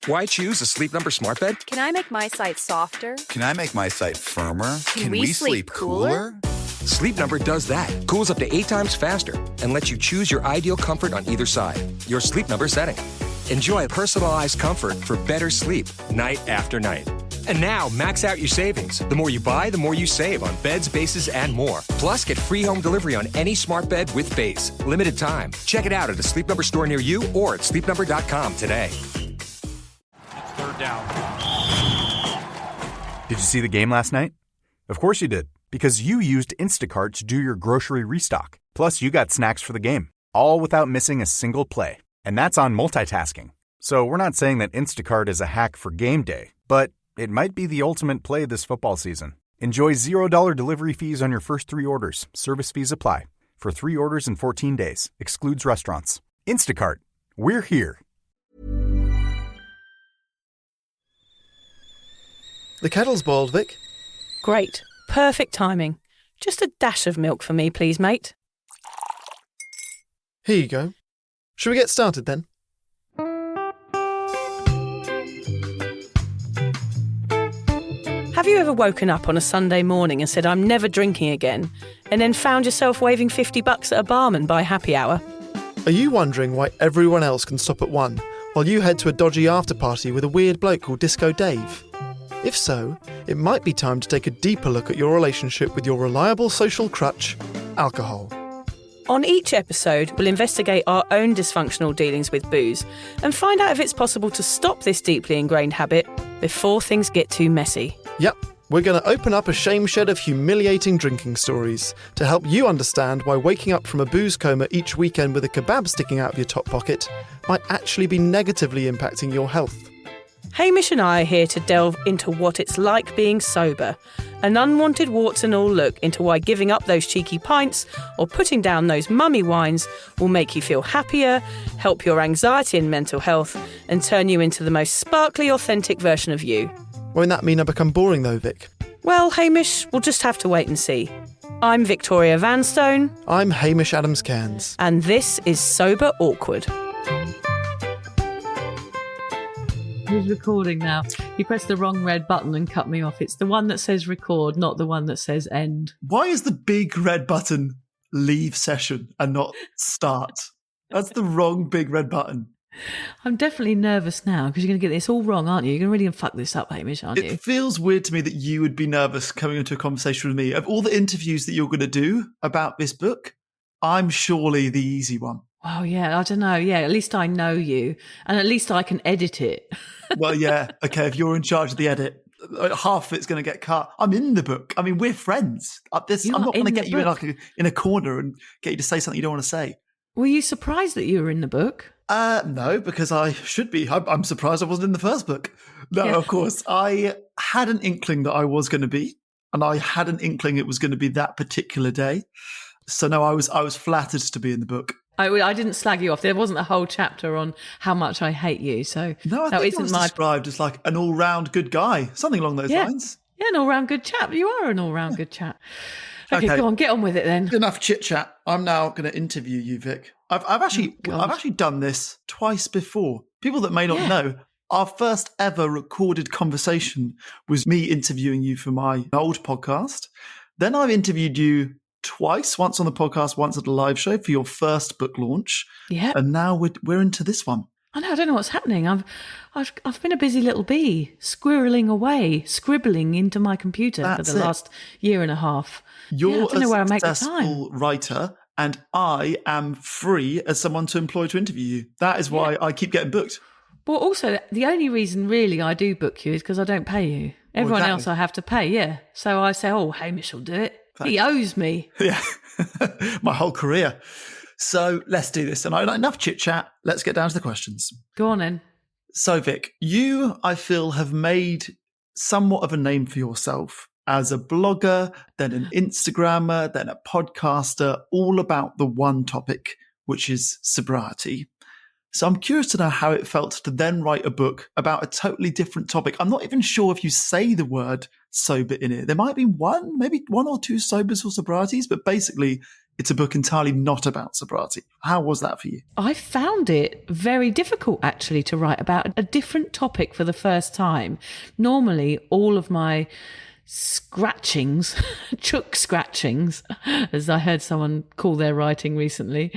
Why choose a Sleep Number smart bed? Can I make my site softer? Can I make my site firmer? Can we sleep cooler? Sleep Number does that. Cools up to 8 times faster and lets you choose your ideal comfort on either side. Your Sleep Number setting. Enjoy personalized comfort for better sleep night after night. And now, max out your savings. The more you buy, the more you save on beds, bases, and more. Plus, get free home delivery on any smart bed with base. Limited time. Check it out at a Sleep Number store near you or at sleepnumber.com today. Third down. Did you see the game last night? Of course you did, because you used Instacart to do your grocery restock. Plus, you got snacks for the game, all without missing a single play. And that's on multitasking. So we're not saying that Instacart is a hack for game day, but it might be the ultimate play this football season. Enjoy $0 delivery fees on your first 3 orders. Service fees apply. For 3 orders in 14 days. Excludes restaurants. Instacart. We're here. The kettle's boiled, Vic. Great. Perfect timing. Just a dash of milk for me, please, mate. Here you go. Shall we get started then? Have you ever woken up on a Sunday morning and said, I'm never drinking again, and then found yourself waving $50 at a barman by happy hour? Are you wondering why everyone else can stop at 1 while you head to a dodgy after-party with a weird bloke called Disco Dave? If so, it might be time to take a deeper look at your relationship with your reliable social crutch, alcohol. On each episode, we'll investigate our own dysfunctional dealings with booze and find out if it's possible to stop this deeply ingrained habit before things get too messy. Yep, we're going to open up a shame shed of humiliating drinking stories to help you understand why waking up from a booze coma each weekend with a kebab sticking out of your top pocket might actually be negatively impacting your health. Hamish and I are here to delve into what it's like being sober, an unwanted warts and all look into why giving up those cheeky pints or putting down those mummy wines will make you feel happier, help your anxiety and mental health, and turn you into the most sparkly, authentic version of you. Won't that mean I become boring though, Vic? Well, Hamish, we'll just have to wait and see. I'm Victoria Vanstone. I'm Hamish Adams-Cairns. And this is Sober Awkward. Who's recording now? You pressed the wrong red button and cut me off. It's the one that says record, not the one that says end. Why is the big red button leave session and not start? That's the wrong big red button. I'm definitely nervous now because you're going to get this all wrong, aren't you? You're going to really fuck this up, Hamish, aren't you? It feels weird to me that you would be nervous coming into a conversation with me. Of all the interviews that you're going to do about this book, I'm surely the easy one. Oh, yeah, I don't know. Yeah, at least I know you and at least I can edit it. Well, yeah. Okay, if you're in charge of the edit, half of it's going to get cut. I'm in the book. I mean, we're friends. I'm not going to get you in a corner and get you to say something you don't want to say. Were you surprised that you were in the book? No, because I should be. I'm surprised I wasn't in the first book. No, yeah. Of course. I had an inkling that I was going to be, and I had an inkling it was going to be that particular day. So no, I was flattered to be in the book. I didn't slag you off. There wasn't a whole chapter on how much I hate you. So no, I think it was described as like an all-round good guy, something along those lines. Yeah, an all-round good chap. You are an all-round good chap. Okay, go on, get on with it then. Enough chit-chat. I'm now going to interview you, Vic. I've actually done this twice before. People that may not know, our first ever recorded conversation was me interviewing you for my old podcast. Then I've interviewed you twice, once on the podcast, once at a live show for your first book launch. Yeah. And now we're into this one. I don't know what's happening. I've been a busy little bee, squirreling away, scribbling into my computer for the last year and a half. You're a successful writer, and I am free as someone to employ to interview you. That is why I keep getting booked. Well, also, the only reason really I do book you is because I don't pay you. Everyone else I have to pay, So I say, Hamish will do it. He owes me. Yeah, my whole career. So let's do this. And enough chit-chat. Let's get down to the questions. Go on then. So Vic, you, I feel, have made somewhat of a name for yourself as a blogger, then an Instagrammer, then a podcaster, all about the one topic, which is sobriety. So I'm curious to know how it felt to then write a book about a totally different topic. I'm not even sure if you say the word sober in it. There might be maybe one or two sobers or sobrieties, but basically it's a book entirely not about sobriety. How was that for you? I found it very difficult, actually, to write about a different topic for the first time. Normally, all of my scratchings, chook scratchings, as I heard someone call their writing recently,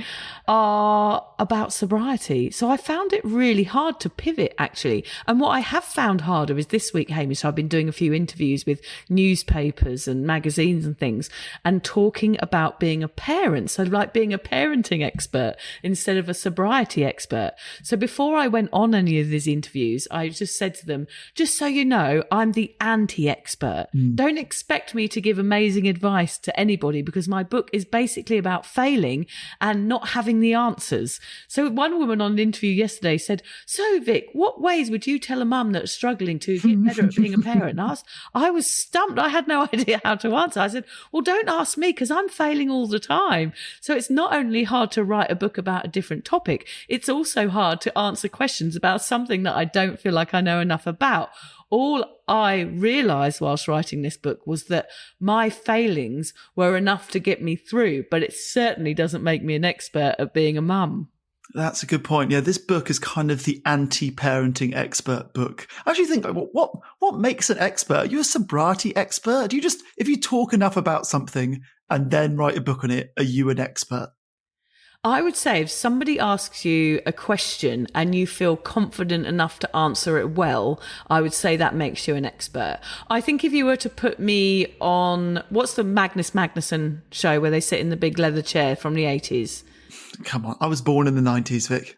are about sobriety. So I found it really hard to pivot, actually. And what I have found harder is this week, Hamish, I've been doing a few interviews with newspapers and magazines and things and talking about being a parent. So like being a parenting expert instead of a sobriety expert. So before I went on any of these interviews, I just said to them, just so you know, I'm the anti-expert. Don't expect me to give amazing advice to anybody because my book is basically about failing and not having the answers. So one woman on an interview yesterday said, so Vic, what ways would you tell a mum that's struggling to get better at being a parent? And I was stumped. I had no idea how to answer. I said, well, don't ask me because I'm failing all the time. So it's not only hard to write a book about a different topic, it's also hard to answer questions about something that I don't feel like I know enough about. All I realised whilst writing this book was that my failings were enough to get me through, but it certainly doesn't make me an expert at being a mum. That's a good point. Yeah, this book is kind of the anti-parenting expert book. I actually think, what makes an expert? Are you a sobriety expert? Do you just, if you talk enough about something and then write a book on it, are you an expert? I would say if somebody asks you a question and you feel confident enough to answer it well, I would say that makes you an expert. I think if you were to put me on, what's the Magnus Magnuson show where they sit in the big leather chair from the 80s? Come on, I was born in the 90s, Vic.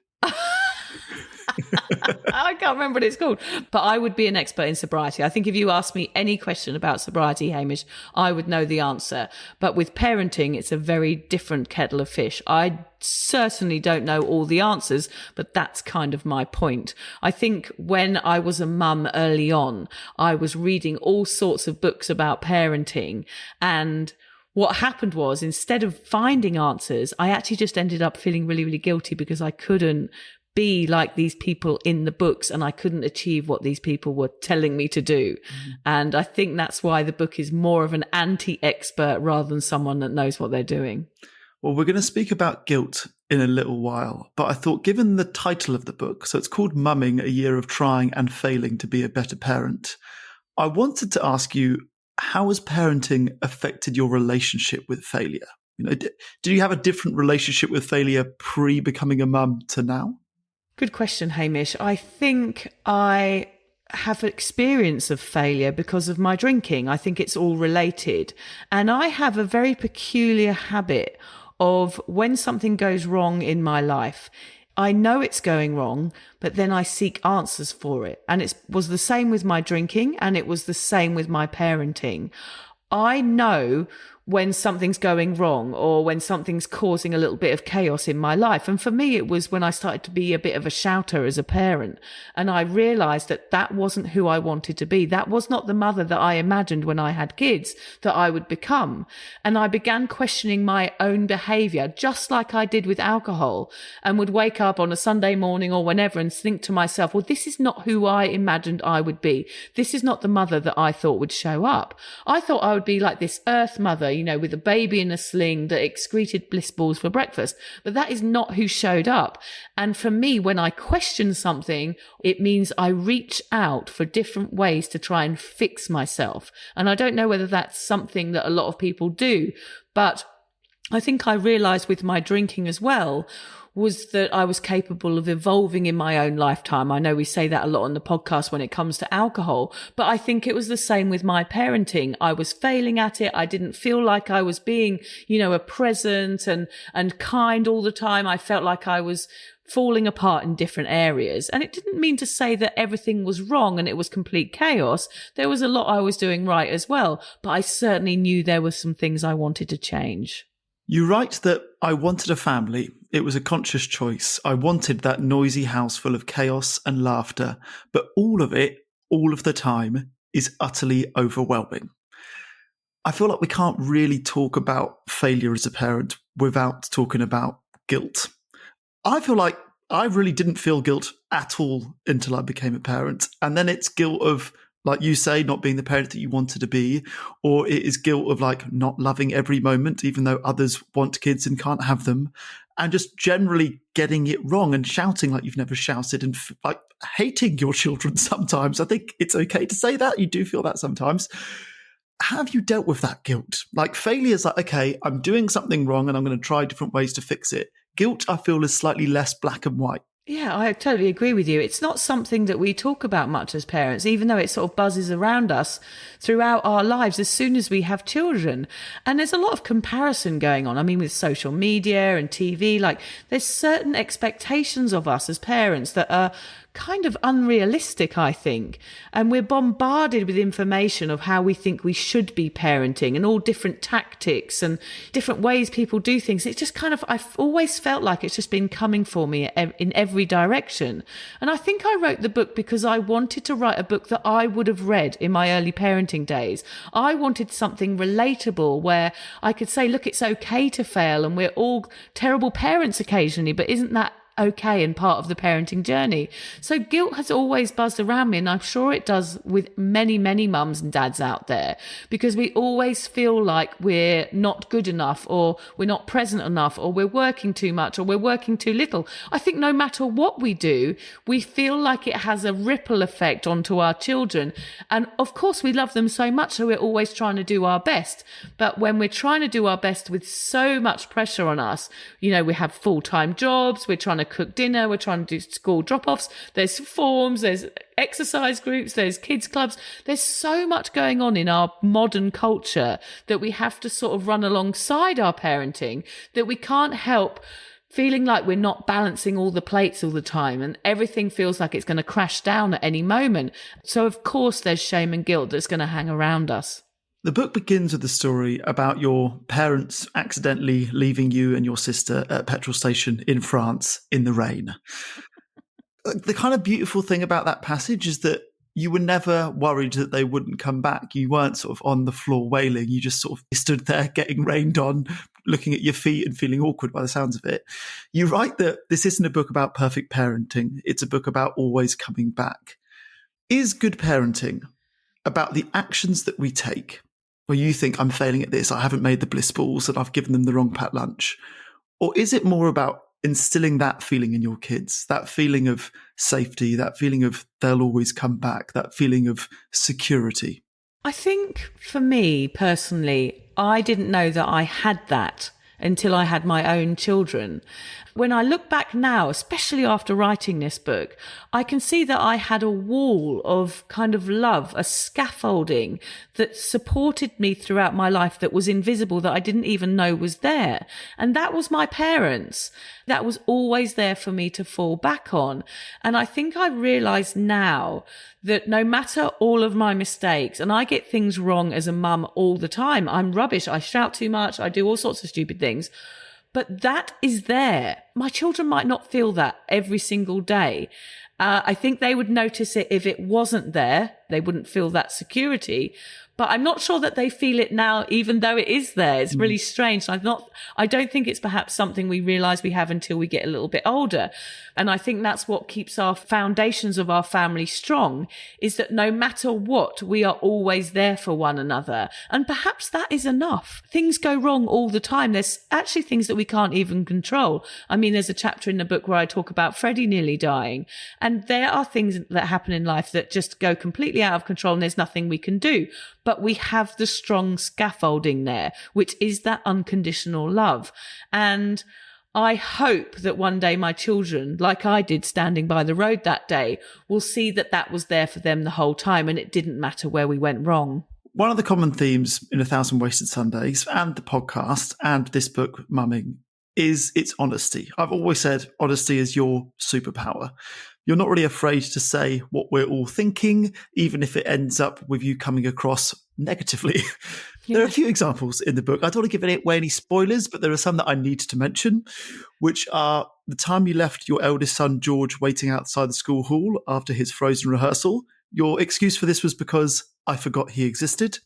I can't remember what it's called, but I would be an expert in sobriety. I think if you asked me any question about sobriety, Hamish, I would know the answer. But with parenting, it's a very different kettle of fish. I certainly don't know all the answers, but that's kind of my point. I think when I was a mum early on, I was reading all sorts of books about parenting, and what happened was instead of finding answers, I actually just ended up feeling really, really guilty because I couldn't be like these people in the books and I couldn't achieve what these people were telling me to do. And I think that's why the book is more of an anti-expert rather than someone that knows what they're doing. Well, we're going to speak about guilt in a little while, but I thought given the title of the book, so it's called Mumming, A Year of Trying and Failing to Be a Better Parent, I wanted to ask you, how has parenting affected your relationship with failure? You know, did you have a different relationship with failure pre-becoming a mum to now? Good question, Hamish. I think I have experience of failure because of my drinking. I think it's all related. And I have a very peculiar habit of when something goes wrong in my life, I know it's going wrong, but then I seek answers for it. And it was the same with my drinking and it was the same with my parenting. I know when something's going wrong or when something's causing a little bit of chaos in my life. And for me, it was when I started to be a bit of a shouter as a parent. And I realized that that wasn't who I wanted to be. That was not the mother that I imagined when I had kids that I would become. And I began questioning my own behavior, just like I did with alcohol, and would wake up on a Sunday morning or whenever and think to myself, well, this is not who I imagined I would be. This is not the mother that I thought would show up. I thought I would be like this earth mother, you know, with a baby in a sling that excreted bliss balls for breakfast. But that is not who showed up. And for me, when I question something, it means I reach out for different ways to try and fix myself. And I don't know whether that's something that a lot of people do, but I think I realized with my drinking as well was that I was capable of evolving in my own lifetime. I know we say that a lot on the podcast when it comes to alcohol, but I think it was the same with my parenting. I was failing at it. I didn't feel like I was being, you know, a present and kind all the time. I felt like I was falling apart in different areas. And it didn't mean to say that everything was wrong and it was complete chaos. There was a lot I was doing right as well, but I certainly knew there were some things I wanted to change. You write that I wanted a family. It was a conscious choice. I wanted that noisy house full of chaos and laughter, but all of it, all of the time, is utterly overwhelming. I feel like we can't really talk about failure as a parent without talking about guilt. I feel like I really didn't feel guilt at all until I became a parent. And then it's guilt of like you say, not being the parent that you wanted to be, or it is guilt of like not loving every moment, even though others want kids and can't have them, and just generally getting it wrong and shouting like you've never shouted and like hating your children sometimes. I think it's okay to say that. You do feel that sometimes. Have you dealt with that guilt? Like failure is like, okay, I'm doing something wrong and I'm going to try different ways to fix it. Guilt, I feel, is slightly less black and white. Yeah, I totally agree with you. It's not something that we talk about much as parents, even though it sort of buzzes around us throughout our lives as soon as we have children. And there's a lot of comparison going on. I mean, with social media and TV, like there's certain expectations of us as parents that are kind of unrealistic, I think. And we're bombarded with information of how we think we should be parenting and all different tactics and different ways people do things. It's just kind of, I've always felt like it's just been coming for me in every direction. And I think I wrote the book because I wanted to write a book that I would have read in my early parenting days. I wanted something relatable where I could say, look, it's okay to fail and we're all terrible parents occasionally, but isn't that okay and part of the parenting journey? So guilt has always buzzed around me, and I'm sure it does with many, many mums and dads out there, because we always feel like we're not good enough, or we're not present enough, or we're working too much, or we're working too little. I think no matter what we do, we feel like it has a ripple effect onto our children. And of course we love them so much, so we're always trying to do our best. But when we're trying to do our best with so much pressure on us, you know, we have full-time jobs, we're trying to cook dinner, we're trying to do school drop-offs, there's forms, there's exercise groups, there's kids clubs, there's so much going on in our modern culture that we have to sort of run alongside our parenting, that we can't help feeling like we're not balancing all the plates all the time, and everything feels like it's going to crash down at any moment. So of course there's shame and guilt that's going to hang around us. The book begins with the story about your parents accidentally leaving you and your sister at a petrol station in France in the rain. The kind of beautiful thing about that passage is that you were never worried that they wouldn't come back. You weren't sort of on the floor wailing. You just sort of stood there getting rained on, looking at your feet and feeling awkward by the sounds of it. You write that this isn't a book about perfect parenting. It's a book about always coming back. Is good parenting about the actions that we take where you think, I'm failing at this, I haven't made the bliss balls and I've given them the wrong packed lunch? Or is it more about instilling that feeling in your kids, that feeling of safety, that feeling of they'll always come back, that feeling of security? I think for me personally, I didn't know that I had that until I had my own children. When I look back now, especially after writing this book, I can see that I had a wall of kind of love, a scaffolding that supported me throughout my life that was invisible, that I didn't even know was there. And that was my parents. That was always there for me to fall back on. And I think I realize now that no matter all of my mistakes, and I get things wrong as a mum all the time, I'm rubbish, I shout too much, I do all sorts of stupid things, but that is there. My children might not feel that every single day. I think they would notice it if it wasn't there. They wouldn't feel that security. But I'm not sure that they feel it now, even though it is there. It's really strange. I don't think it's perhaps something we realize we have until we get a little bit older. And I think that's what keeps our foundations of our family strong, is that no matter what, we are always there for one another. And perhaps that is enough. Things go wrong all the time. There's actually things that we can't even control. I mean, there's a chapter in the book where I talk about Freddie nearly dying. And there are things that happen in life that just go completely out of control and there's nothing we can do. But we have the strong scaffolding there, which is that unconditional love. And I hope that one day my children, like I did standing by the road that day, will see that that was there for them the whole time and it didn't matter where we went wrong. One of the common themes in 1,000 Wasted Sundays and the podcast and this book, Mumming, is its honesty. I've always said honesty is your superpower. You're not really afraid to say what we're all thinking, even if it ends up with you coming across negatively. There are a few examples in the book. I don't want to give away any spoilers, but there are some that I need to mention, which are the time you left your eldest son, George, waiting outside the school hall after his Frozen rehearsal. Your excuse for this was because I forgot he existed.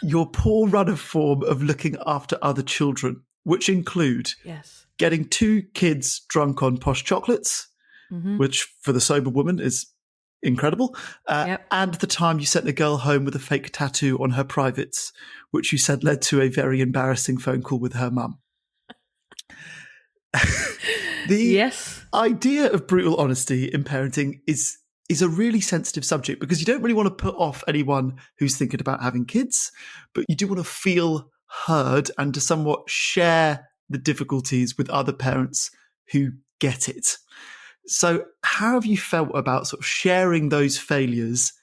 Your poor run of form of looking after other children, which include getting 2 kids drunk on posh chocolates, which for the sober woman is incredible. Yep. And the time you sent a girl home with a fake tattoo on her privates, which you said led to a very embarrassing phone call with her mum. The idea of brutal honesty in parenting is a really sensitive subject because you don't really want to put off anyone who's thinking about having kids, but you do want to feel heard and to somewhat share the difficulties with other parents who get it. So how have you felt about sort of sharing those failures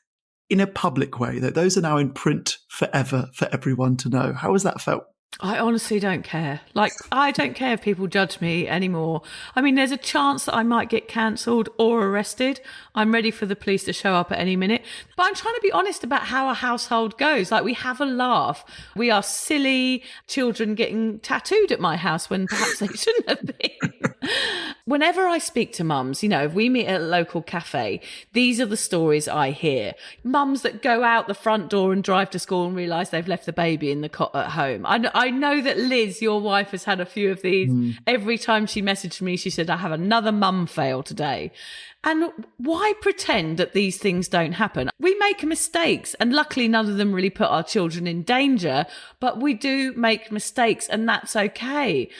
in a public way? That those are now in print forever for everyone to know. How has that felt? I honestly don't care. Like, I don't care if people judge me anymore. I mean, there's a chance that I might get cancelled or arrested. I'm ready for the police to show up at any minute. But I'm trying to be honest about how a household goes. Like, we have a laugh. We are silly children getting tattooed at my house when perhaps they shouldn't have been. Whenever I speak to mums, if we meet at a local cafe, these are the stories I hear. Mums that go out the front door and drive to school and realise they've left the baby in the cot at home. I know that Liz, your wife, has had a few of these. Every time she messaged me, she said, I have another mum fail today. And why pretend that these things don't happen? We make mistakes, and luckily none of them really put our children in danger, but we do make mistakes, and that's okay.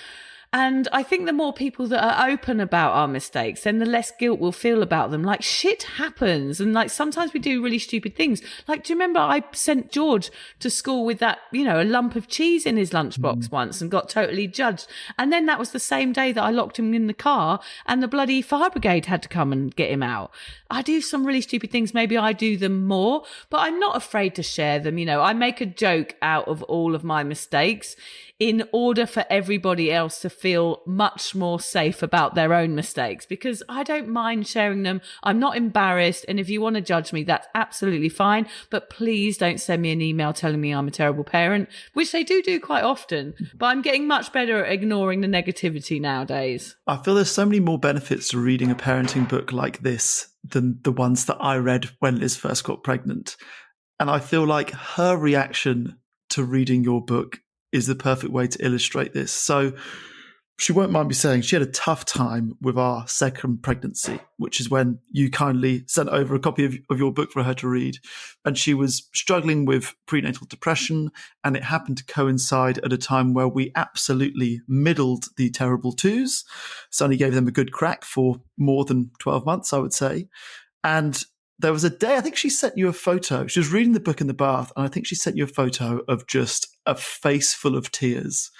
And I think the more people that are open about our mistakes, then the less guilt we'll feel about them. Like, shit happens. And like, sometimes we do really stupid things. Like, do you remember I sent George to school with that, a lump of cheese in his lunchbox once and got totally judged. And then that was the same day that I locked him in the car and the bloody fire brigade had to come and get him out. I do some really stupid things. Maybe I do them more, but I'm not afraid to share them. I make a joke out of all of my mistakes in order for everybody else to feel much more safe about their own mistakes, because I don't mind sharing them. I'm not embarrassed. And if you want to judge me, that's absolutely fine. But please don't send me an email telling me I'm a terrible parent, which they do quite often. But I'm getting much better at ignoring the negativity nowadays. I feel there's so many more benefits to reading a parenting book like this than the ones that I read when Liz first got pregnant. And I feel like her reaction to reading your book is the perfect way to illustrate this. So she won't mind me saying she had a tough time with our second pregnancy, which is when you kindly sent over a copy of your book for her to read. And she was struggling with prenatal depression, and it happened to coincide at a time where we absolutely middled the terrible twos. Sonny gave them a good crack for more than 12 months, I would say. And there was a day, I think she sent you a photo. She was reading the book in the bath, and I think she sent you a photo of just a face full of tears.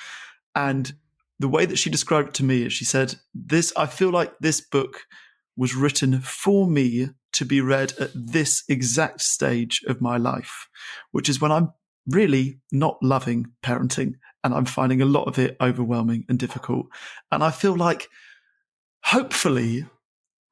And the way that she described it to me is she said, I feel like this book was written for me to be read at this exact stage of my life, which is when I'm really not loving parenting and I'm finding a lot of it overwhelming and difficult. And I feel like hopefully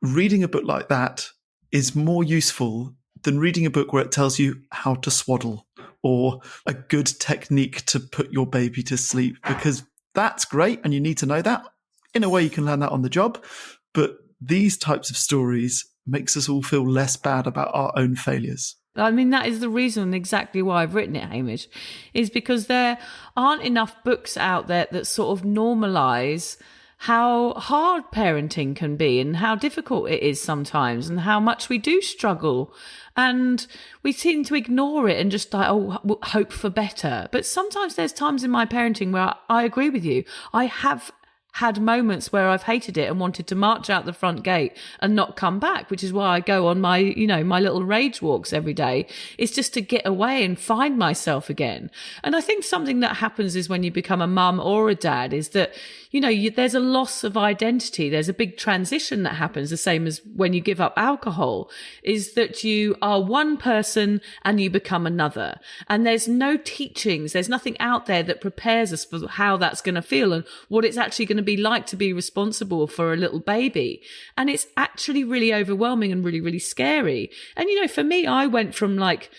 reading a book like that is more useful than reading a book where it tells you how to swaddle or a good technique to put your baby to sleep, because that's great and you need to know that. In a way, you can learn that on the job. But these types of stories makes us all feel less bad about our own failures. I mean, that is the reason exactly why I've written it, Hamish, is because there aren't enough books out there that sort of normalise how hard parenting can be and how difficult it is sometimes and how much we do struggle. And we seem to ignore it and just hope for better. But sometimes there's times in my parenting where I agree with you. I have had moments where I've hated it and wanted to march out the front gate and not come back, which is why I go on my, my little rage walks every day. It's just to get away and find myself again. And I think something that happens is when you become a mum or a dad is that, there's a loss of identity. There's a big transition that happens, the same as when you give up alcohol, is that you are one person and you become another. And there's no teachings. There's nothing out there that prepares us for how that's going to feel and what it's actually going to be like to be responsible for a little baby. And it's actually really overwhelming and really, really scary. And, for me, I went from like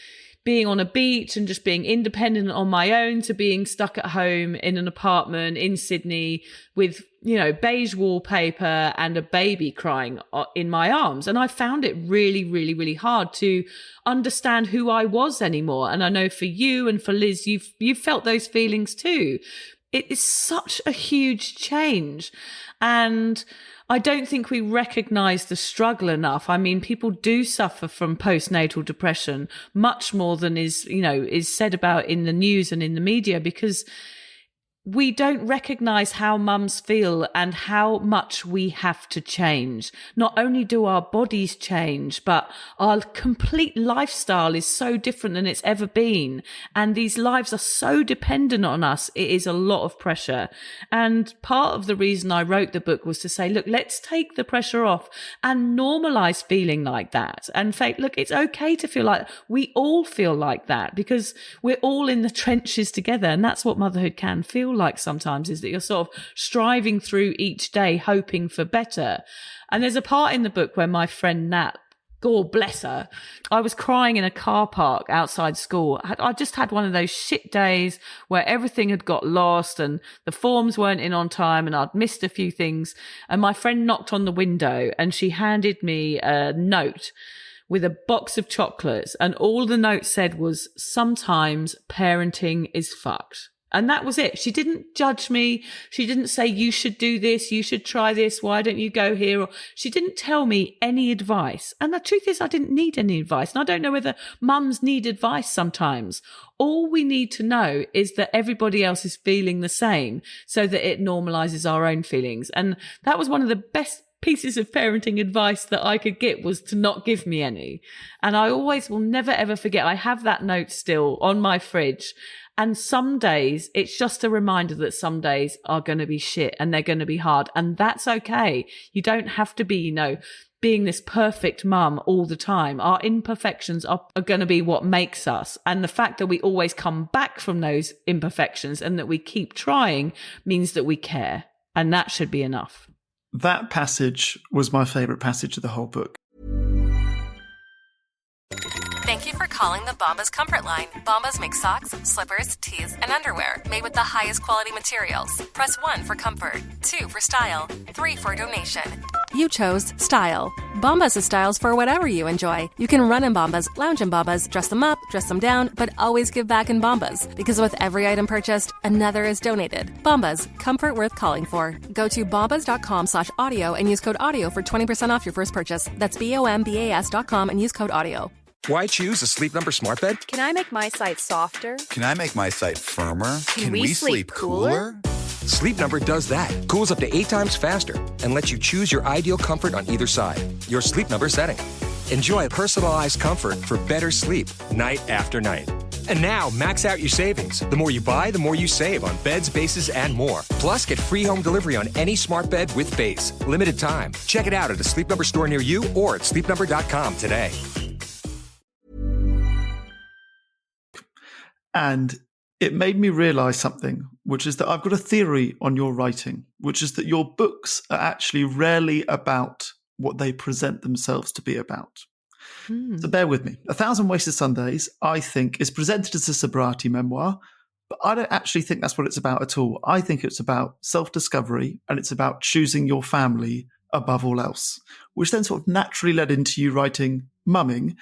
being on a beach and just being independent on my own to being stuck at home in an apartment in Sydney with, beige wallpaper and a baby crying in my arms. And I found it really, really, really hard to understand who I was anymore. And I know for you and for Liz, you've felt those feelings too. It is such a huge change. And I don't think we recognise the struggle enough. I mean, people do suffer from postnatal depression much more than is said about in the news and in the media, because we don't recognise how mums feel and how much we have to change. Not only do our bodies change, but our complete lifestyle is so different than it's ever been. And these lives are so dependent on us. It is a lot of pressure. And part of the reason I wrote the book was to say, look, let's take the pressure off and normalise feeling like that. And say, look, it's okay to feel like we all feel like that, because we're all in the trenches together. And that's what motherhood can feel like sometimes, is that you're sort of striving through each day, hoping for better. And there's a part in the book where my friend Nat, God bless her, I was crying in a car park outside school. I just had one of those shit days where everything had got lost and the forms weren't in on time and I'd missed a few things. And my friend knocked on the window and she handed me a note with a box of chocolates. And all the note said was, sometimes parenting is fucked. And that was it. She didn't judge me. She didn't say, you should do this, you should try this, why don't you go here? Or she didn't tell me any advice. And the truth is, I didn't need any advice. And I don't know whether mums need advice sometimes. All we need to know is that everybody else is feeling the same, so that it normalizes our own feelings. And that was one of the best pieces of parenting advice that I could get, was to not give me any. And I always will never, ever forget. I have that note still on my fridge. And some days, it's just a reminder that some days are going to be shit and they're going to be hard. And that's okay. You don't have to be, being this perfect mum all the time. Our imperfections are going to be what makes us. And the fact that we always come back from those imperfections and that we keep trying means that we care. And that should be enough. That passage was my favourite passage of the whole book. Thank you for calling the Bombas Comfort Line. Bombas make socks, slippers, tees, and underwear made with the highest quality materials. Press 1 for comfort, 2 for style, 3 for donation. You chose style. Bombas is styles for whatever you enjoy. You can run in Bombas, lounge in Bombas, dress them up, dress them down, but always give back in Bombas. Because with every item purchased, another is donated. Bombas, comfort worth calling for. Go to bombas.com/audio and use code AUDIO for 20% off your first purchase. That's BOMBAS.com and use code AUDIO. Why choose a Sleep Number smart bed? Can I make my site softer? Can I make my site firmer? Can we sleep cooler? Sleep Number does that. Cools up to 8 times faster and lets you choose your ideal comfort on either side. Your Sleep Number setting. Enjoy personalized comfort for better sleep night after night. And now, max out your savings. The more you buy, the more you save on beds, bases, and more. Plus, get free home delivery on any smart bed with base. Limited time. Check it out at a Sleep Number store near you or at sleepnumber.com today. And it made me realise something, which is that I've got a theory on your writing, which is that your books are actually rarely about what they present themselves to be about. So bear with me. 1,000 Wasted Sundays, I think, is presented as a sobriety memoir, but I don't actually think that's what it's about at all. I think it's about self-discovery and it's about choosing your family above all else, which then sort of naturally led into you writing Mumming,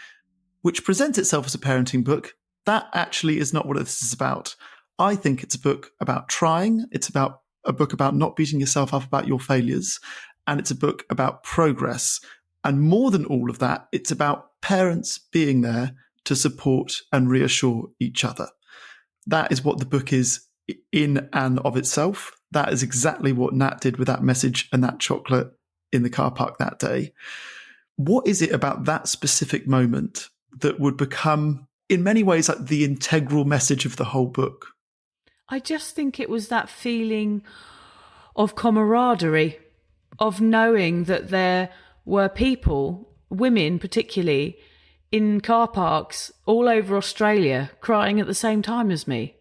which presents itself as a parenting book. That actually is not what this is about. I think it's a book about trying. It's about a book about not beating yourself up about your failures. And it's a book about progress. And more than all of that, it's about parents being there to support and reassure each other. That is what the book is in and of itself. That is exactly what Nat did with that message and that chocolate in the car park that day. What is it about that specific moment that would become, in many ways, like the integral message of the whole book? I just think it was that feeling of camaraderie, of knowing that there were people, women particularly, in car parks all over Australia crying at the same time as me.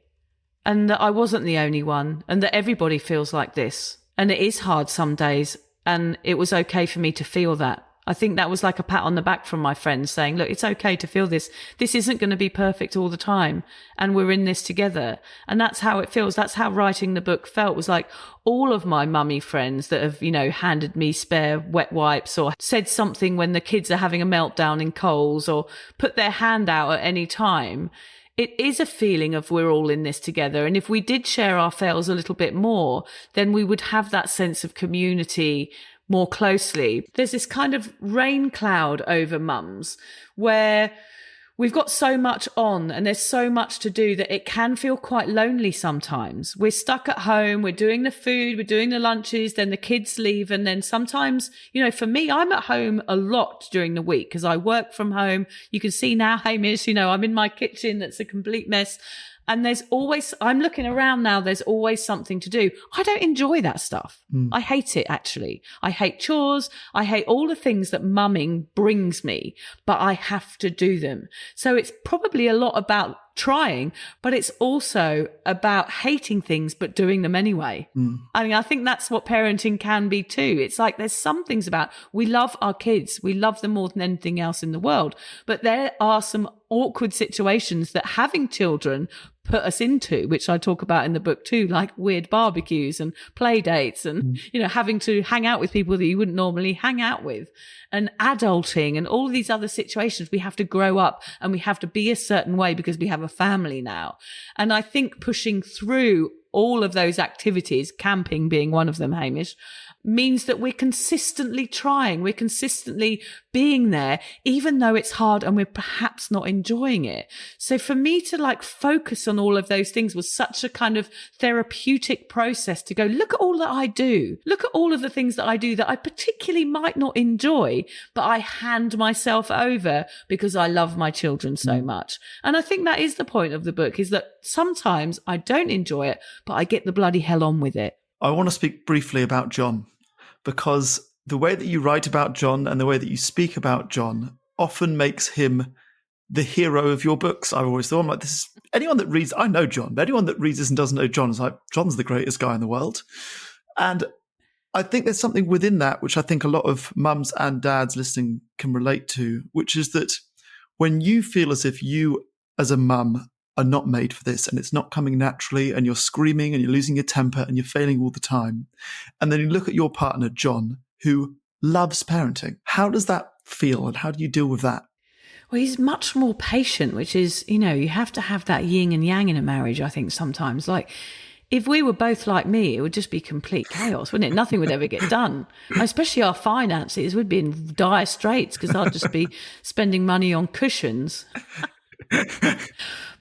And that I wasn't the only one, and that everybody feels like this. And it is hard some days, and it was okay for me to feel that. I think that was like a pat on the back from my friends saying, look, it's okay to feel this. This isn't going to be perfect all the time. And we're in this together. And that's how it feels. That's how writing the book felt, was like all of my mummy friends that have, handed me spare wet wipes or said something when the kids are having a meltdown in Coles or put their hand out at any time. It is a feeling of we're all in this together. And if we did share our fails a little bit more, then we would have that sense of community more closely, there's this kind of rain cloud over mums where we've got so much on and there's so much to do that it can feel quite lonely sometimes. We're stuck at home, we're doing the food, we're doing the lunches, then the kids leave. And then sometimes, for me, I'm at home a lot during the week because I work from home. You can see now, Hamish, I'm in my kitchen that's a complete mess. And I'm looking around now, there's always something to do. I don't enjoy that stuff. I hate it, actually. I hate chores. I hate all the things that mumming brings me, but I have to do them. So it's probably a lot about trying, but it's also about hating things, but doing them anyway. I mean, I think that's what parenting can be too. It's like there's some things about, we love our kids. We love them more than anything else in the world. But there are some awkward situations that having children put us into, which I talk about in the book too, like weird barbecues and play dates and, having to hang out with people that you wouldn't normally hang out with, and adulting and all of these other situations. We have to grow up and we have to be a certain way because we have a family now. And I think pushing through all of those activities, camping being one of them, Hamish, means that we're consistently trying, we're consistently being there, even though it's hard and we're perhaps not enjoying it. So for me to focus on all of those things was such a kind of therapeutic process to go, look at all that I do. Look at all of the things that I do that I particularly might not enjoy, but I hand myself over because I love my children so much. And I think that is the point of the book, is that sometimes I don't enjoy it, but I get the bloody hell on with it. I want to speak briefly about John, because the way that you write about John and the way that you speak about John often makes him the hero of your books. I've always thought, I'm like, this is anyone that reads, I know John, but anyone that reads this and doesn't know John is like, John's the greatest guy in the world. And I think there's something within that, which I think a lot of mums and dads listening can relate to, which is that when you feel as if you as a mum are not made for this and it's not coming naturally and you're screaming and you're losing your temper and you're failing all the time. And then you look at your partner, John, who loves parenting. How does that feel and how do you deal with that? Well, he's much more patient, which is, you have to have that yin and yang in a marriage, I think sometimes. Like, if we were both like me, it would just be complete chaos, wouldn't it? Nothing would ever get done. Especially our finances would be in dire straits because I'd just be spending money on cushions.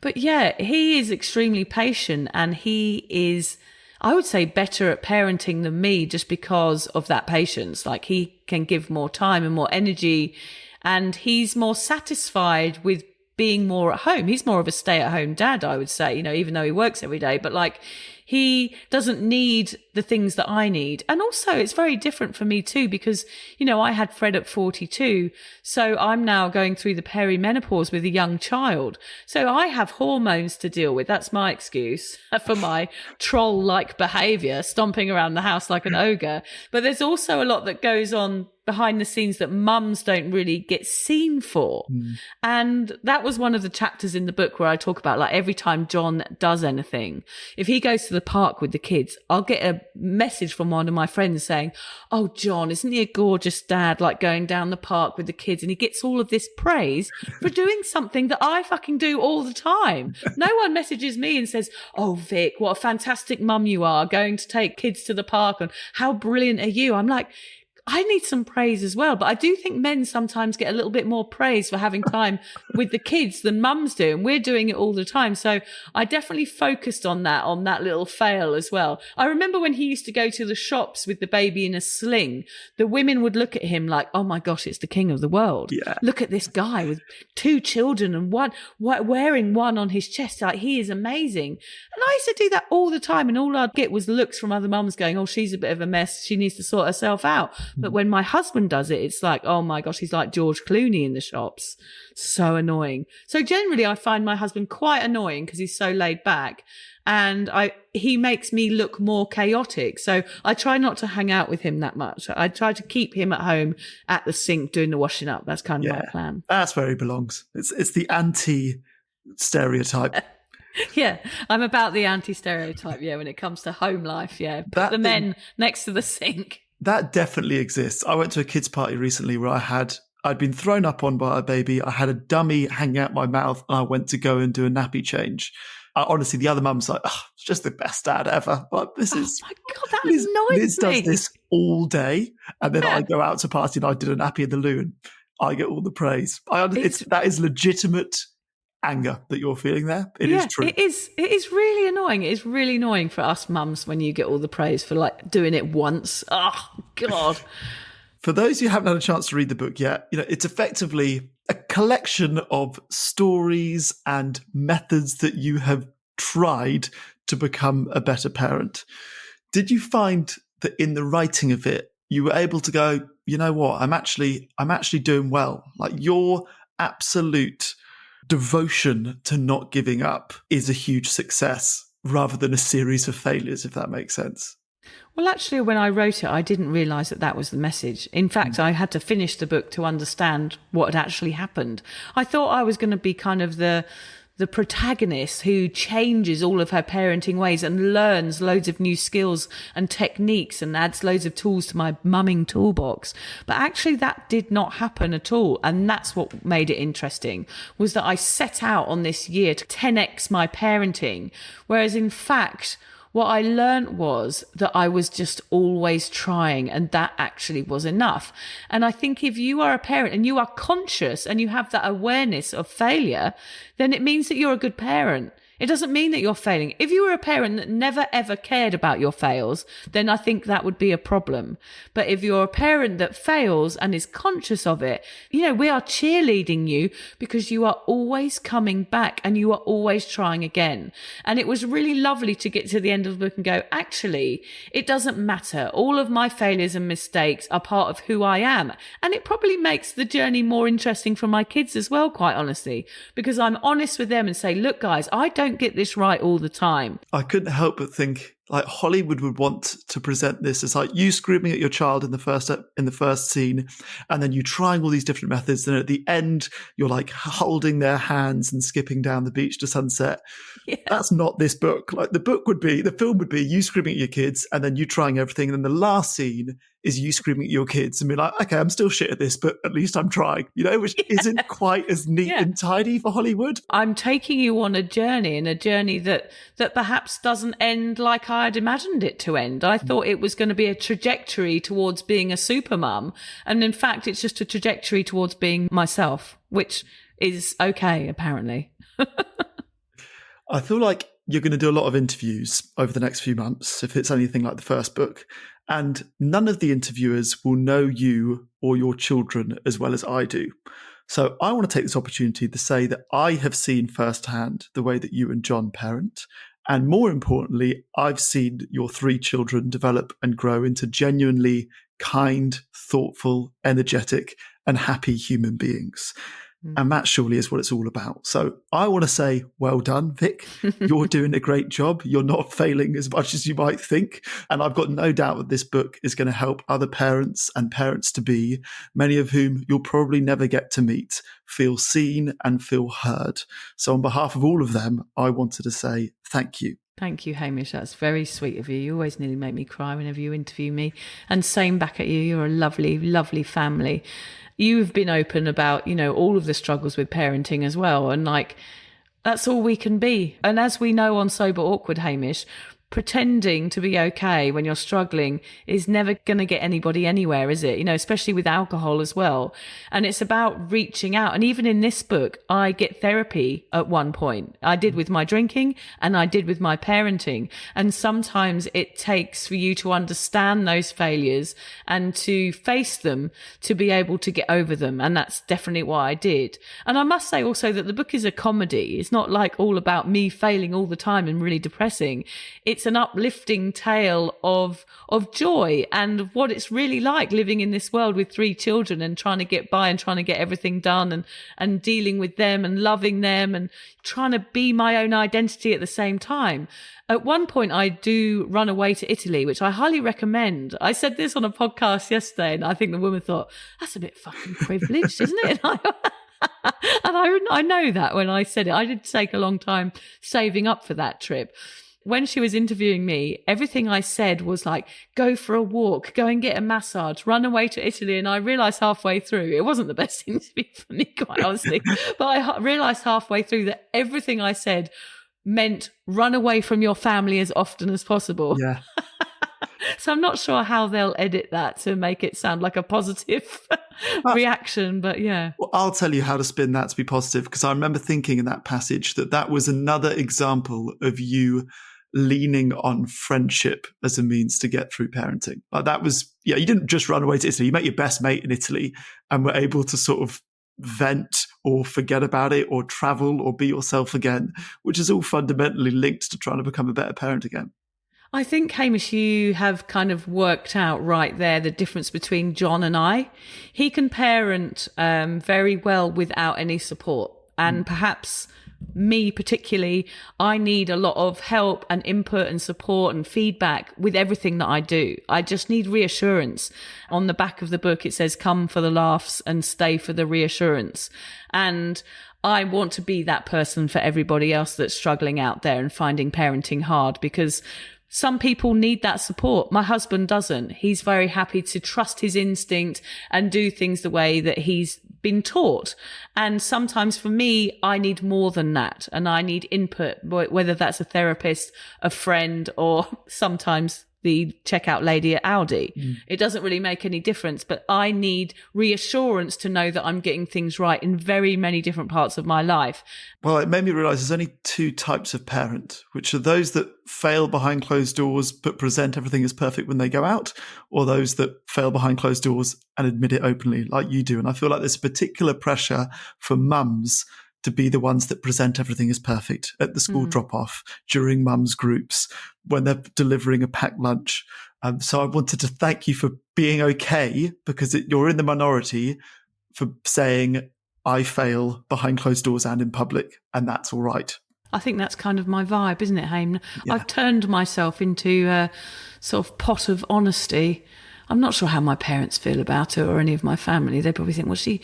But yeah, he is extremely patient and he is, I would say, better at parenting than me just because of that patience. Like, he can give more time and more energy and he's more satisfied with being more at home. He's more of a stay-at-home dad, I would say, even though he works every day. But he doesn't need the things that I need. And also it's very different for me too, because, I had Fred at 42. So I'm now going through the perimenopause with a young child. So I have hormones to deal with. That's my excuse for my troll-like behavior, stomping around the house like an ogre. But there's also a lot that goes on behind the scenes that mums don't really get seen for. And that was one of the chapters in the book where I talk about every time John does anything, if he goes to the park with the kids, I'll get a message from one of my friends saying, oh, John, isn't he a gorgeous dad, going down the park with the kids? And he gets all of this praise for doing something that I fucking do all the time. No one messages me and says, oh, Vic, what a fantastic mum you are, going to take kids to the park and how brilliant are you? I'm like, I need some praise as well. But I do think men sometimes get a little bit more praise for having time with the kids than mums do. And we're doing it all the time. So I definitely focused on that little fail as well. I remember when he used to go to the shops with the baby in a sling, the women would look at him like, oh my gosh, it's the king of the world. Yeah. Look at this guy with 2 children and wearing one on his chest. Like, he is amazing. And I used to do that all the time. And all I'd get was looks from other mums going, oh, she's a bit of a mess. She needs to sort herself out. But when my husband does it, it's like, oh my gosh, he's like George Clooney in the shops. So annoying. So generally I find my husband quite annoying because he's so laid back and he makes me look more chaotic. So I try not to hang out with him that much. I try to keep him at home at the sink doing the washing up. That's kind of my plan. That's where he belongs. It's the anti-stereotype. Yeah, I'm about the anti-stereotype, when it comes to home life, Put the men next to the sink. That definitely exists. I went to a kids' party recently where I'd been thrown up on by a baby. I had a dummy hanging out my mouth and I went to go and do a nappy change. Honestly, the other mum's like, oh, it's just the best dad ever. But this is, my God, that Liz, annoys Liz does me. this all day. And then Yeah. I go out to party and I did an Appy in the Loo and I get all the praise. That is legitimate anger that you're feeling there. It is true. It is really annoying. It is really annoying for us mums when you get all the praise for like doing it once. Oh, God. For those who haven't had a chance to read the book yet, it's effectively a collection of stories and methods that you have tried to become a better parent. Did you find that in the writing of it, you were able to go, you know what, I'm actually doing well. Like your absolute devotion to not giving up is a huge success rather than a series of failures, if that makes sense. Well, actually, when I wrote it, I didn't realise that was the message. In fact, I had to finish the book to understand what had actually happened. I thought I was going to be kind of the protagonist who changes all of her parenting ways and learns loads of new skills and techniques and adds loads of tools to my mumming toolbox. But actually that did not happen at all. And that's what made it interesting, was that I set out on this year to 10x my parenting. Whereas in fact, what I learned was that I was just always trying, and that actually was enough. And I think if you are a parent and you are conscious and you have that awareness of failure, then it means that you're a good parent. It doesn't mean that you're failing. If you were a parent that never ever cared about your fails, then I think that would be a problem. But if you're a parent that fails and is conscious of it, we are cheerleading you because you are always coming back and you are always trying again. And it was really lovely to get to the end of the book and go, actually, it doesn't matter. All of my failures and mistakes are part of who I am. And it probably makes the journey more interesting for my kids as well, quite honestly, because I'm honest with them and say, look, guys, I don't get this right all the time. I couldn't help but think like Hollywood would want to present this as like you screaming at your child in the first scene, and then you trying all these different methods, and at the end you're like holding their hands and skipping down the beach to sunset. Yeah. That's not this book. Like the film would be you screaming at your kids and then you trying everything, and then the last scene is you screaming at your kids and be like, okay, I'm still shit at this, but at least I'm trying, which isn't quite as neat and tidy for Hollywood. I'm taking you on a journey, and a journey that perhaps doesn't end like I'd imagined it to end. I thought it was going to be a trajectory towards being a super mum. And in fact, it's just a trajectory towards being myself, which is okay, apparently. I feel like you're going to do a lot of interviews over the next few months, if it's anything like the first book. And none of the interviewers will know you or your children as well as I do. So I want to take this opportunity to say that I have seen firsthand the way that you and John parent. And more importantly, I've seen your 3 children develop and grow into genuinely kind, thoughtful, energetic, and happy human beings. And that surely is what it's all about. So I want to say, well done, Vic. You're doing a great job. You're not failing as much as you might think. And I've got no doubt that this book is going to help other parents and parents-to-be, many of whom you'll probably never get to meet, feel seen and feel heard. So on behalf of all of them, I wanted to say thank you. Thank you, Hamish. That's very sweet of you. You always nearly make me cry whenever you interview me. And same back at you. You're a lovely, lovely family. You've been open about, all of the struggles with parenting as well. And that's all we can be. And as we know on Sober Awkward, Hamish, pretending to be okay when you're struggling is never going to get anybody anywhere, is it? Especially with alcohol as well. And it's about reaching out. And even in this book, I get therapy at one point. I did with my drinking and I did with my parenting. And sometimes it takes for you to understand those failures and to face them to be able to get over them. And that's definitely what I did. And I must say also that the book is a comedy. It's not like all about me failing all the time and really depressing. It's an uplifting tale of joy and what it's really like living in this world with 3 children and trying to get by and trying to get everything done and dealing with them and loving them and trying to be my own identity at the same time. At one point, I do run away to Italy, which I highly recommend. I said this on a podcast yesterday, and I think the woman thought, that's a bit fucking privileged, isn't it? And I know that when I said it. I did take a long time saving up for that trip. When she was interviewing me, everything I said was like, go for a walk, go and get a massage, run away to Italy. And I realised halfway through, it wasn't the best interview for me, quite honestly, but I realised halfway through that everything I said meant run away from your family as often as possible. Yeah. So I'm not sure how they'll edit that to make it sound like a positive reaction, but yeah. Well, I'll tell you how to spin that to be positive, because I remember thinking in that passage that was another example of you leaning on friendship as a means to get through parenting. Like that was, you didn't just run away to Italy. You met your best mate in Italy and were able to sort of vent or forget about it or travel or be yourself again, which is all fundamentally linked to trying to become a better parent again. I think, Hamish, you have kind of worked out right there the difference between John and I. He can parent very well without any support. And perhaps me particularly, I need a lot of help and input and support and feedback with everything that I do. I just need reassurance. On the back of the book, it says, come for the laughs and stay for the reassurance. And I want to be that person for everybody else that's struggling out there and finding parenting hard, because some people need that support. My husband doesn't. He's very happy to trust his instinct and do things the way that he's been taught. And sometimes for me, I need more than that. And I need input, whether that's a therapist, a friend, or sometimes the checkout lady at Aldi. It doesn't really make any difference, but I need reassurance to know that I'm getting things right in very many different parts of my life. Well, it made me realise there's only two types of parent, which are those that fail behind closed doors but present everything as perfect when they go out, or those that fail behind closed doors and admit it openly like you do. And I feel like there's a particular pressure for mums to be the ones that present everything as perfect at the school drop-off, during mums groups, when they're delivering a packed lunch. So I wanted to thank you for being okay, because you're in the minority for saying, I fail behind closed doors and in public, and that's all right. I think that's kind of my vibe, isn't it, Haim? Yeah. I've turned myself into a sort of pot of honesty. I'm not sure how my parents feel about it, or any of my family. They probably think, what's she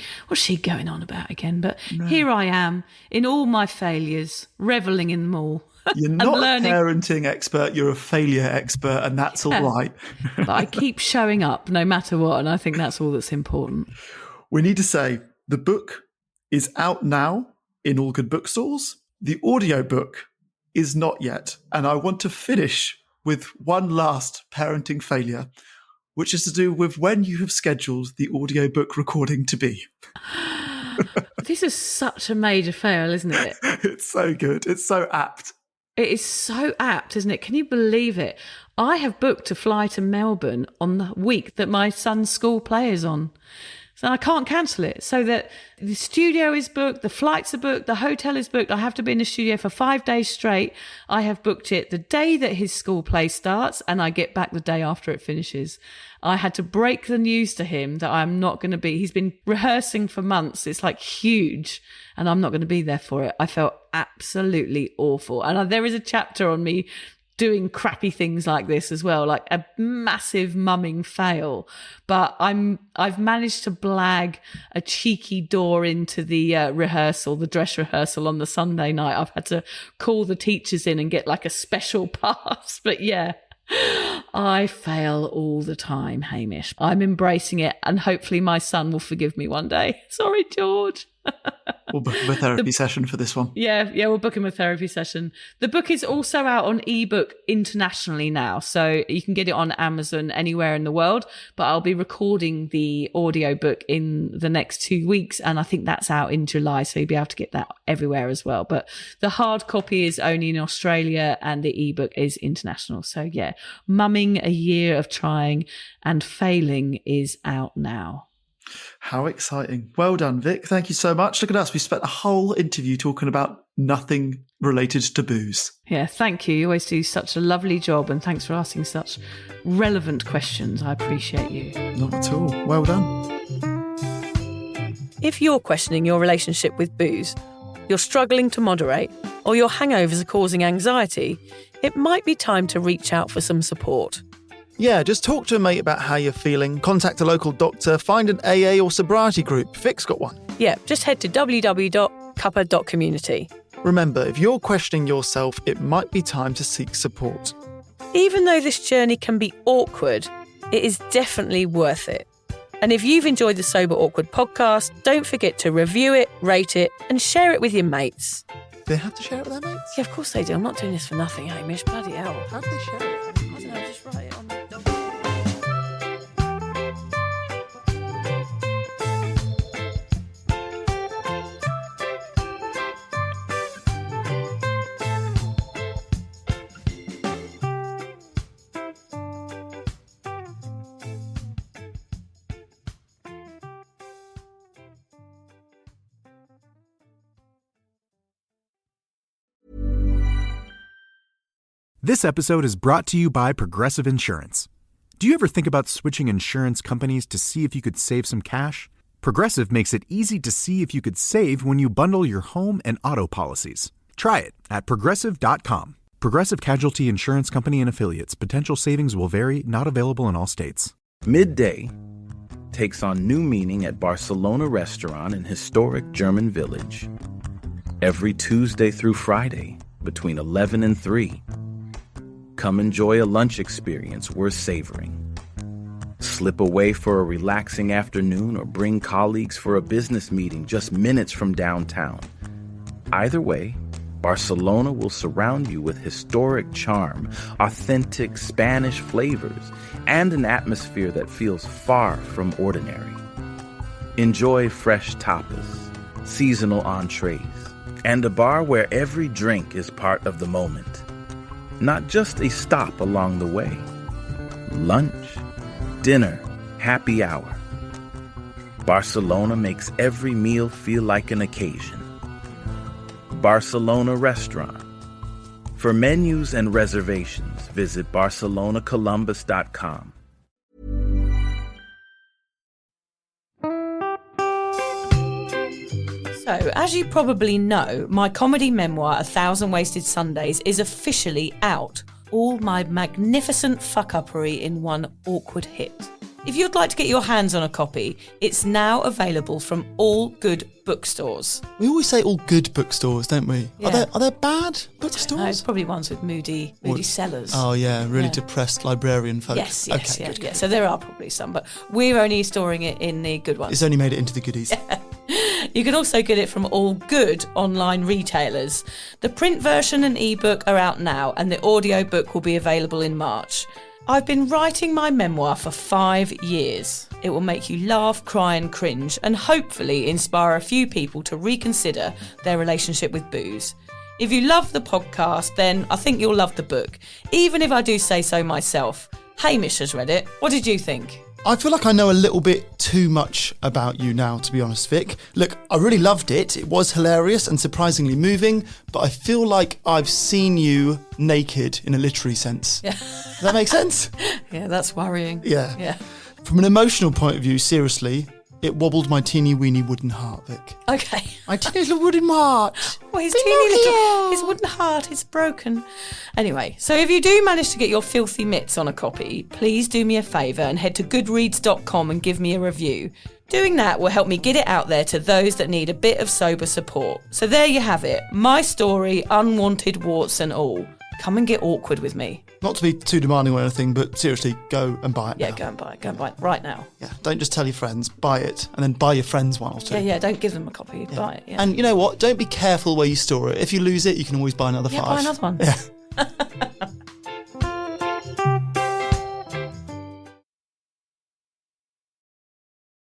going on about again? But here I am in all my failures, reveling in them all. You're not a parenting expert, you're a failure expert, and that's all right. But I keep showing up no matter what, and I think that's all that's important. We need to say the book is out now in all good bookstores. The audiobook is not yet. And I want to finish with one last parenting failure, which is to do with when you have scheduled the audiobook recording to be. This is such a major fail, isn't it? It's so good. It's so apt. It is so apt, isn't it? Can you believe it? I have booked to fly to Melbourne on the week that my son's school play is on. So I can't cancel it. So that the studio is booked, the flights are booked, the hotel is booked. I have to be in the studio for 5 days straight. I have booked it the day that his school play starts, and I get back the day after it finishes. I had to break the news to him that I'm not going to be. He's been rehearsing for months. It's like huge, and I'm not going to be there for it. I felt absolutely awful. And there is a chapter on me doing crappy things like this as well, like a massive mumming fail. But I've managed to blag a cheeky door into the rehearsal, the dress rehearsal on the Sunday night. I've had to call the teachers in and get like a special pass. But yeah, I fail all the time, Hamish. I'm embracing it, and hopefully my son will forgive me one day. Sorry, George. We'll book him a therapy session for this one. Yeah, we'll book him a therapy session. The book is also out on ebook internationally now, so you can get it on Amazon anywhere in the world, but I'll be recording the audiobook in the next 2 weeks, and I think that's out in July, so you'll be able to get that everywhere as well. But the hard copy is only in Australia, and the ebook is international. So yeah, Mumming a Year of Trying and Failing is out now. How exciting. Well done, Vic. Thank you so much. Look at us. We spent a whole interview talking about nothing related to booze. Yeah, thank you. You always do such a lovely job, and thanks for asking such relevant questions. I appreciate you. Not at all. Well done. If you're questioning your relationship with booze, you're struggling to moderate, or your hangovers are causing anxiety, it might be time to reach out for some support. Yeah, just talk to a mate about how you're feeling, contact a local doctor, find an AA or sobriety group. Vic's got one. Yeah, just head to www.cuppa.community. Remember, if you're questioning yourself, it might be time to seek support. Even though this journey can be awkward, it is definitely worth it. And if you've enjoyed the Sober Awkward podcast, don't forget to review it, rate it, and share it with your mates. they have to share it with their mates? Yeah, of course they do. I'm not doing this for nothing, Hamish. Bloody hell. How do they share it? I don't know, just write it on the... This episode is brought to you by Progressive Insurance. Do you ever think about switching insurance companies to see if you could save some cash? Progressive makes it easy to see if you could save when you bundle your home and auto policies. Try it at Progressive.com. Progressive Casualty Insurance Company and Affiliates. Potential savings will vary, not available in all states. Midday takes on new meaning at Barcelona Restaurant in historic German Village. Every Tuesday through Friday between 11 and 3. Come enjoy a lunch experience worth savoring. Slip away for a relaxing afternoon or bring colleagues for a business meeting just minutes from downtown. Either way, Barcelona will surround you with historic charm, authentic Spanish flavors, and an atmosphere that feels far from ordinary. Enjoy fresh tapas, seasonal entrees, and a bar where every drink is part of the moment. Not just a stop along the way. Lunch, dinner, happy hour. Barcelona makes every meal feel like an occasion. Barcelona Restaurant. For menus and reservations, visit barcelonacolumbus.com. So, as you probably know, my comedy memoir, 1,000 Wasted Sundays, is officially out. All my magnificent fuck-uppery in one awkward hit. If you'd like to get your hands on a copy, it's now available from all good bookstores. We always say all good bookstores, don't we? Yeah. Are there bad bookstores? No, it's probably ones with moody sellers. Oh yeah, really depressed librarian folk. Yes, Okay, good. So there are probably some, but we're only storing it in the good ones. It's only made it into the goodies. You can also get it from all good online retailers. The print version and ebook are out now, and the audiobook will be available in March. I've been writing my memoir for 5 years. It will make you laugh, cry and cringe, and hopefully inspire a few people to reconsider their relationship with booze. If you love the podcast, then I think you'll love the book, even if I do say so myself. Hamish has read it. What did you think? I feel like I know a little bit too much about you now, to be honest, Vic. Look, I really loved it. It was hilarious and surprisingly moving, but I feel like I've seen you naked in a literary sense. Yeah. Does that make sense? Yeah, that's worrying. Yeah. From an emotional point of view, seriously, it wobbled my teeny weeny wooden heart, Vic. Okay. My teeny little wooden heart. Well, his wooden heart is broken. Anyway, so if you do manage to get your filthy mitts on a copy, please do me a favour and head to goodreads.com and give me a review. Doing that will help me get it out there to those that need a bit of sober support. So there you have it. My story, unwanted warts and all. Come and get awkward with me. Not to be too demanding or anything, but seriously, go and buy it now. Go and buy it. Go and buy it right now. Yeah, don't just tell your friends, buy it, and then buy your friends one or two. Yeah, don't give them a copy, buy it. Yeah. And you know what? Don't be careful where you store it. If you lose it, you can always buy another 5. Buy another one. Yeah.